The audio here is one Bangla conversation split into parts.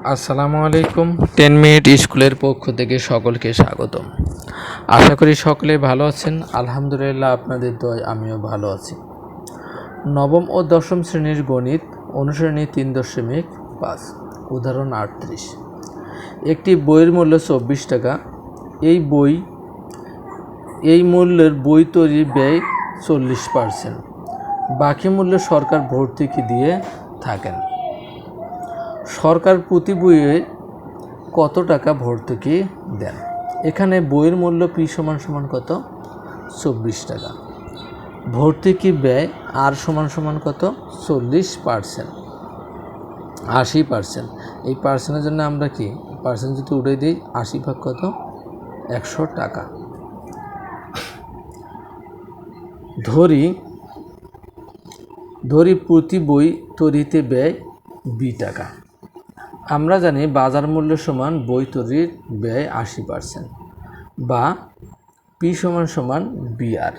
আসসালামু আলাইকুম। 10 মিনিট স্কুলের পক্ষ থেকে সকলকে স্বাগতম। আশা করি সকলে ভালো আছেন। আলহামদুলিল্লাহ, আপনাদের দোয়ায় আমিও ভালো আছি। নবম ও দশম শ্রেণীর গণিত অনুশ্রেণী 3.5, উদাহরণ 38। একটি বইয়ের মূল্য 24 টাকা। এই মূল্যের বই তৈরির ব্যয় 40%। বাকি মূল্য সরকার ভর্তুকি দিয়ে থাকেন। সরকার প্রতি বইয়ে কত টাকা ভর্তুকি দেন? এখানে বইয়ের মূল্য পি সমান সমান কত? 24 টাকা। ভর্তুকি ব্যয় আর সমান সমান কত? 40%, 80%। এই পার্সেন্টের জন্য আমরা কি পার্সেন্ট যদি উঠে দিই, 80 ভাগ কত? 100 টাকা। ধরি প্রতি বই তৈরিতে ব্যয় 20 টাকা। আমরা জানি বাজার মূল্য সমান বই তৈরির ব্যয় 80%, বা পি সমান সমান বিআর,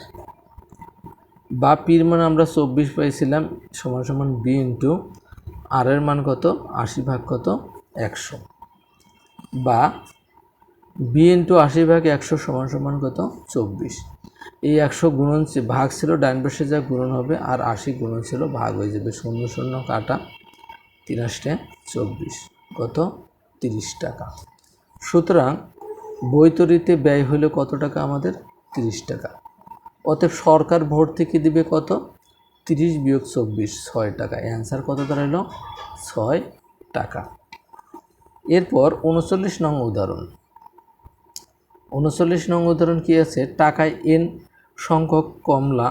বা পির মান আমরা 24 পাইছিলাম, সমান সমান বি ইন্টু আর এর মান কত? 80 ভাগ কত? 100, বা বি ইন্টু 80 ভাগ 100 সমান সমান কত? 24। এই 100 গুণন ভাগ ছিল, ডান পাশে যা গুণন হবে, আর 80 গুণন ছিল, ভাগ হয়ে যাবে। 0 0 কাটা, 3 8 24, কত? 30 টাকা। সুতরাং বই তৈরিতে ব্যয় হলো কত টাকা আমাদের? 30 টাকা। অতএব সরকার ভর্তুকি দিবে কত? 30 বিয়োগ 24, 6 টাকা। অ্যান্সার কত দাঁড়ালো? 6 টাকা। এরপর 39 নং উদাহরণ। 39 নং উদাহরণ কি আছে? টাকায় এন সংখ্যক কমলা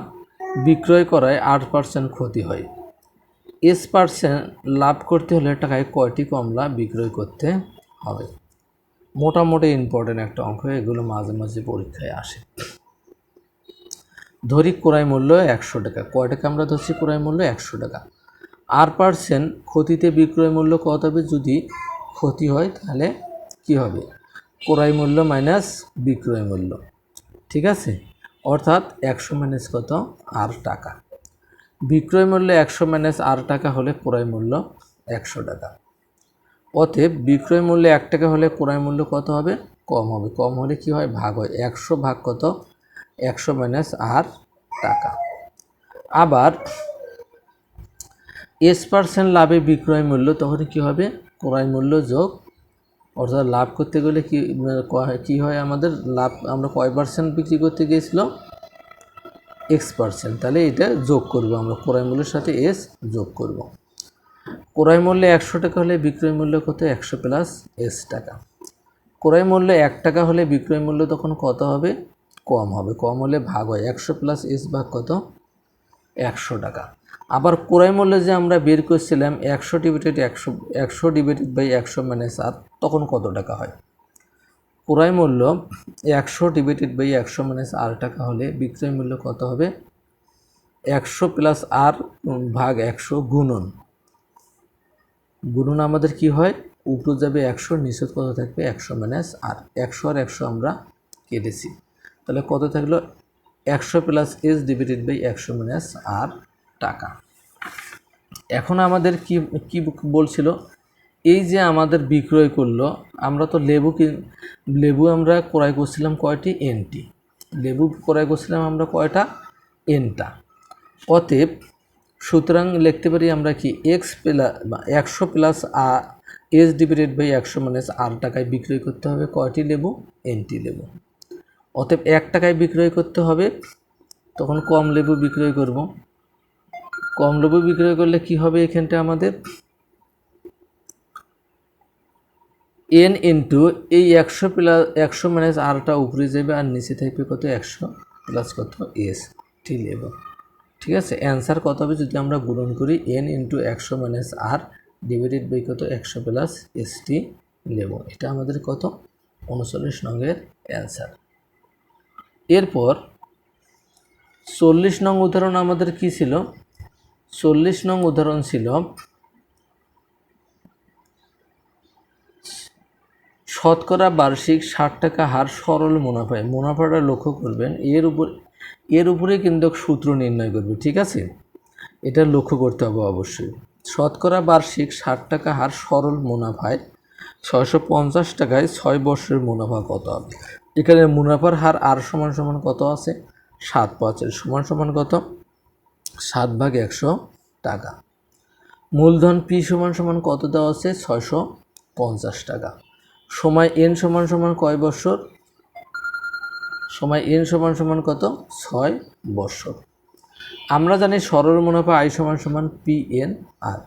বিক্রয় করায় 8% ক্ষতি হয়। S% লাভ করতে হলে টাকায় কয়টি কমলা বিক্রয় করতে হবে? মোটামুটি ইম্পর্টেন্ট একটা অঙ্ক, এগুলো মাঝে মাঝে পরীক্ষায় আসে। ধরি ক্রয় মূল্য 100 টাকা। কয় টাকা আমরা ধরছি? ক্রয় মূল্য 100 টাকা। আর% ক্ষতিতে বিক্রয় মূল্য কত হবে? যদি ক্ষতি হয় তাহলে কি হবে? ক্রয় মূল্য মাইনাস বিক্রয় মূল্য, ঠিক আছে? অর্থাৎ 100 মাইনাস কত? আর টাকা। বিক্রয় মূল্য 100 মাইনাস আর টাকা হলে ক্রয় মূল্য 100 টাকা। অতএব বিক্রয় মূল্য 1 টাকা হলে ক্রয় মূল্য কত হবে? কম হবে। কম হলে কি হয়? ভাগ হয়। 100 ভাগ কত? 100 মাইনাস আর টাকা। আবার S% লাভে বিক্রয় মূল্য, তখন কি হবে? ক্রয় মূল্য যোগ, অর্থাৎ লাভ করতে গেলে কি হয় আমাদের? লাভ আমরা কয় পার্সেন্ট বিক্রি করতে গিয়েছিল? X%। তাহলে এটা যোগ করব আমরা, ক্রয় মূল্যের সাথে S যোগ করব। ক্রয় মূল্য 100 টাকা হলে বিক্রয় মূল্য কত? 100 প্লাস S টাকা। ক্রয় মূল্য 1 টাকা হলে বিক্রয় মূল্য তখন কত হবে? কম হবে। কম হলে ভাগ হয়। 100 প্লাস S ভাগ কত? 100 টাকা। আবার ক্রয় মূল্য যে আমরা বের করছিলাম 100 ডিভাইডেড বাই 100 মাইনাস আর, তখন কত টাকা হয়? ক্রয় মূল্য 100 ডিভাইডেড বাই 100 মাইনাস আর টাকা হলে বিক্রয় মূল্য কত হবে? 100 প্লাস আর ভাগ 100 গুণন আমাদের কি হয়? উপরে যাবে 100, নিচে কত থাকবে? 100 মাইনাস আর। 100 আর 100 আমরা কেটেছি, তাহলে কত থাকলো? 100 plus S divided by 100 minus R টাকা। এখন আমাদের কি বলছিল? এই যে আমাদের বিক্রয় করলো, আমরা তো লেবু আমরা ক্রয় করছিলাম কয়টি? এনটি। লেবু ক্রয় করছিলাম আমরা কয়টা? এনটা। অতএব সুতরাং লিখতে পারি আমরা কি? 100 plus S divided by 100 minus R টাকায় বিক্রয় করতে হবে কয়টি লেবু? এনটি লেবু। অতএব 1 টাকায় বিক্রয় করতে হবে, তখন কম লেবু বিক্রয় করব। কম লেবু বিক্রয় করলে কি হবে? এখানটা আমাদের এন ইন্টু এই 100 প্লাস 100 মাইনাস আরটা উপরে যাবে, আর নিচে থাকবে কত? 100 প্লাস কত? এস টি লেবু, ঠিক আছে? অ্যান্সার কত হবে যদি আমরা গুণন করি? N into 100 minus r divided by কত? 100 প্লাস এস টি লেবু। এটা আমাদের কত? 39 নংয়ের অ্যান্সার। এরপর 40 নং উদাহরণ আমাদের কি ছিল? 40 নং উদাহরণ ছিল শতকরা বার্ষিক 60 টাকা হার সরল মুনাফায়। মুনাফাটা লক্ষ্য করবেন, এর উপরে কিন্তু সূত্র নির্ণয় করবে, ঠিক আছে? এটা লক্ষ্য করতে হবে অবশ্যই। শতকরা বার্ষিক 60 টাকা হার সরল মুনাফায় 650 টাকায় 6 বছরের মুনাফা কত হবে? এখানে মুনাফার হার আর সমান সমান কত আছে? 7/5 সমান সমান কত? 7/100 টাকা। মূলধন পি সমান সমান কত দেওয়া আছে? 650 টাকা। সময় এন সমান সমান কয় বছর? সময় এন সমান সমান কত? 6 বছর। আমরা জানি সরল মুনাফা আই সমান সমান পি এন আর।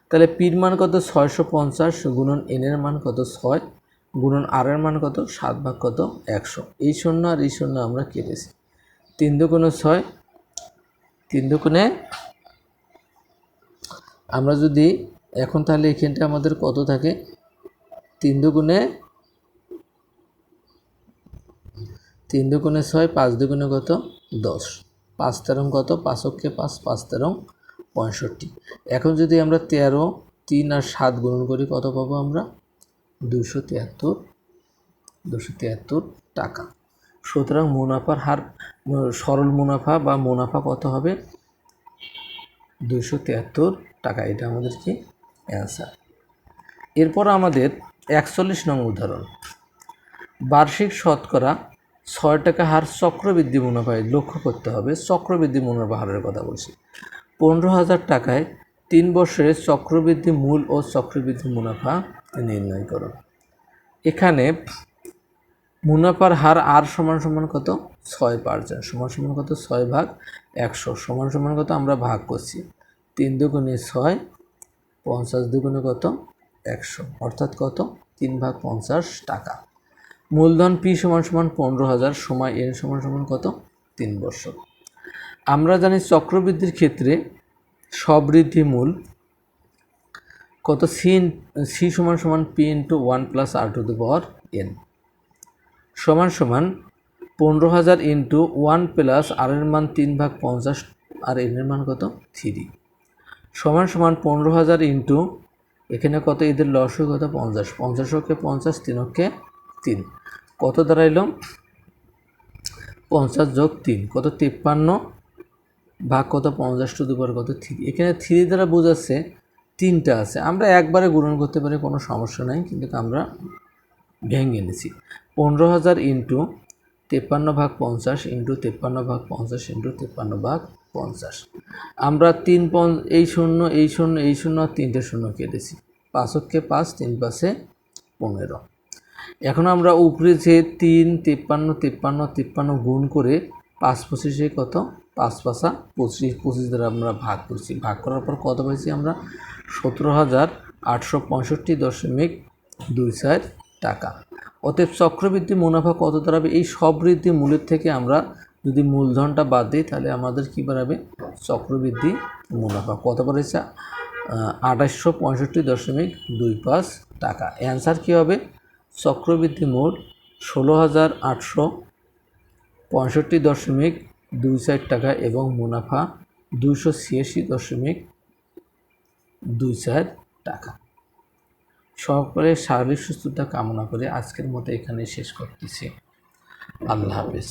তাহলে পির মান কত? 650 গুণন এন এর মান কত? 6 গুণন আর এর মান কত? 7/100। এই শূন্য আর এই শূন্য আমরা কেটেছি। 3 দুগুণে 6, 3 দুগুণে আমরা যদি এখন তাহলে এখানটা আমাদের কত থাকে? 3 দুগুণে 6, 5 দুগুণে কত? 10, 5 তেরং কত? 5 অক্ষে 5, 5 তেরং 65। এখন যদি আমরা 13, 3 আর 7 গুণন করি কত পাবো আমরা? 273 টাকা। সুতরাং মুনাফার হার, সরল মুনাফা বা মুনাফা কত হবে? 273 টাকা। এটা আমাদের কি অ্যান্সার। এরপর আমাদের 41 নং উদাহরণ। বার্ষিক শতকরা 6 টাকা হার চক্রবৃদ্ধি মুনাফায় লক্ষ্য করতে হবে। চক্রবৃদ্ধি মুনাফা হারের কথা বলছি। 15,000 টাকায় 3 বছরের চক্রবৃদ্ধি মূল ও চক্রবৃদ্ধি মুনাফা নির্ণয় করো। এখানে মুনাফার হার আর সমান সমান কত? 6% সমান সমান কত? 6/100 সমান সমান কত? আমরা ভাগ করছি। 3 দুগুণে 6, 50 দুগুণে কত? 100, অর্থাৎ কত? 3/50 টাকা। মূলধন পি সমান সমান 15,000, সময় এন সমান সমান কত? 3 বছর। আমরা জানি চক্রবৃদ্ধির ক্ষেত্রে সবৃদ্ধি মূল কত? সি সমান সমান p into 1 plus r to the power n সমান সমান 15,000 ইন্টু 1 প্লাস আর এর মান 3/50 আর এন এর মান কত? 3 সমান সমান 15,000 ইন্টু এখানে কত? এদের লসই কত? 50, 50 অক্ষে 50, 3 অক্ষে 3, কত দাঁড়াইল? 50 যোগ 3 কত? 53 ভাগ কত? 50 টু দি পাওয়ার কত? 3। এখানে 3 দ্বারা বোঝাচ্ছে 3টা আছে। আমরা একবারে গুণন করতে পারি, কোনো সমস্যা নাই, কিন্তু আমরা ভেঙে নিছি। 15,000 ইন্টু 53/50 ইন্টু 53/50 ইন্টু 53/50। আমরা 3 এই শূন্য এই শূন্য এই শূন্য আর 3টে শূন্য কেটেছি। 5 অক্ষে 5, 3 5-এ 15। এখন আমরা উপরে যে 3, 53, 53, 53 গুণ করে 5 25-এ কত? 5 5 25, 25 দ্বারা আমরা ভাগ করছি। ভাগ করার পর কত পাইছি আমরা? 17,865.24 টাকা। অতএব চক্রবৃদ্ধি মুনাফা কত দাঁড়াবে? এই সবৃদ্ধি মূলের থেকে আমরা যদি মূলধনটা বাদ দিই তাহলে আমাদের কী বাড়াবে? চক্রবৃদ্ধি মুনাফা কত বাড়াইছে? 2865.25 টাকা। অ্যান্সার কী হবে? চক্রবৃদ্ধি মূল 16,865.24 টাকা এবং মুনাফা 286.24 টাকা। সকলের শারীরিক সুস্থতা কামনা করে আজকের মতো এখানে শেষ করতেছি। আল্লাহ হাফেজ।